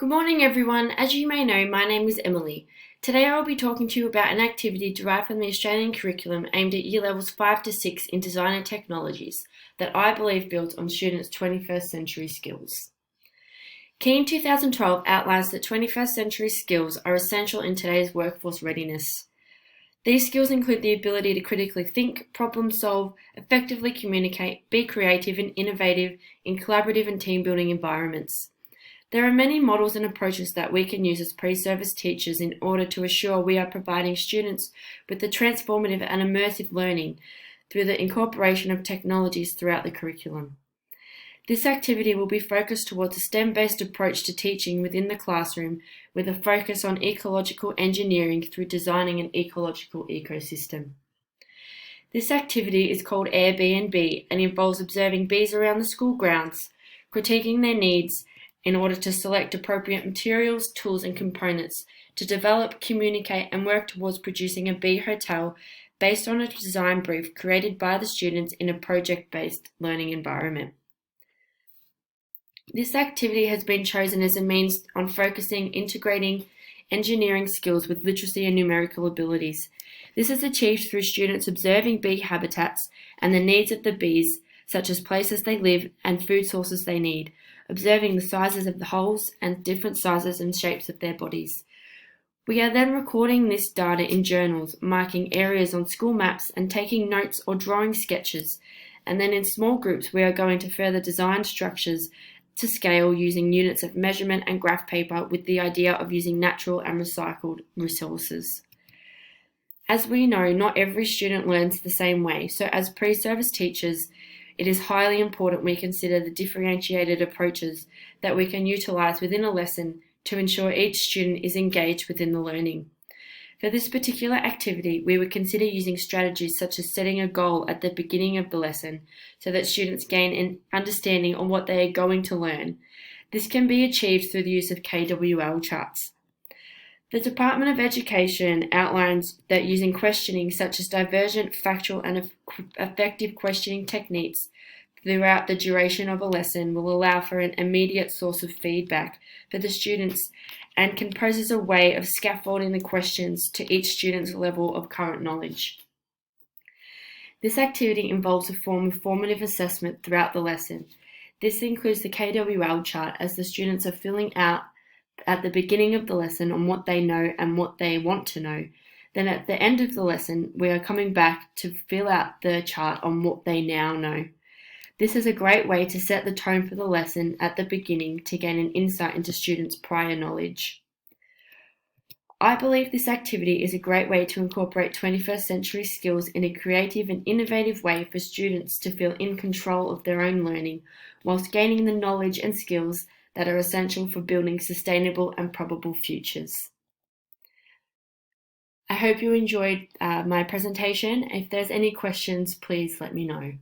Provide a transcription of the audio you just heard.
Good morning, everyone. As you may know, my name is Emily. Today I will be talking to you about an activity derived from the Australian curriculum aimed at year levels 5 to 6 in design and technologies that I believe builds on students' 21st century skills. Keen 2012 outlines that 21st century skills are essential in today's workforce readiness. These skills include the ability to critically think, problem solve, effectively communicate, be creative and innovative in collaborative and team building environments. There are many models and approaches that we can use as pre-service teachers in order to assure we are providing students with the transformative and immersive learning through the incorporation of technologies throughout the curriculum. This activity will be focused towards a STEM-based approach to teaching within the classroom with a focus on ecological engineering through designing an ecological ecosystem. This activity is called Airbnb and involves observing bees around the school grounds, critiquing their needs in order to select appropriate materials, tools and components to develop, communicate and work towards producing a bee hotel based on a design brief created by the students in a project-based learning environment. This activity has been chosen as a means on focusing, integrating engineering skills with literacy and numerical abilities. This is achieved through students observing bee habitats and the needs of the bees, such as places they live and food sources they need, observing the sizes of the holes and different sizes and shapes of their bodies. We are then recording this data in journals, marking areas on school maps and taking notes or drawing sketches. And then in small groups, we are going to further design structures to scale using units of measurement and graph paper with the idea of using natural and recycled resources. As we know, not every student learns the same way, so as pre-service teachers, it is highly important we consider the differentiated approaches that we can utilise within a lesson to ensure each student is engaged within the learning. For this particular activity, we would consider using strategies such as setting a goal at the beginning of the lesson so that students gain an understanding on what they are going to learn. This can be achieved through the use of KWL charts. The Department of Education outlines that using questioning such as divergent, factual and effective questioning techniques throughout the duration of a lesson will allow for an immediate source of feedback for the students and can pose as a way of scaffolding the questions to each student's level of current knowledge. This activity involves a form of formative assessment throughout the lesson. This includes the KWL chart as the students are filling out at the beginning of the lesson on what they know and what they want to know. Then at the end of the lesson, we are coming back to fill out the chart on what they now know. This is a great way to set the tone for the lesson at the beginning to gain an insight into students' prior knowledge. I believe this activity is a great way to incorporate 21st century skills in a creative and innovative way for students to feel in control of their own learning, whilst gaining the knowledge and skills that are essential for building sustainable and probable futures. I hope you enjoyed my presentation. If there's any questions, please let me know.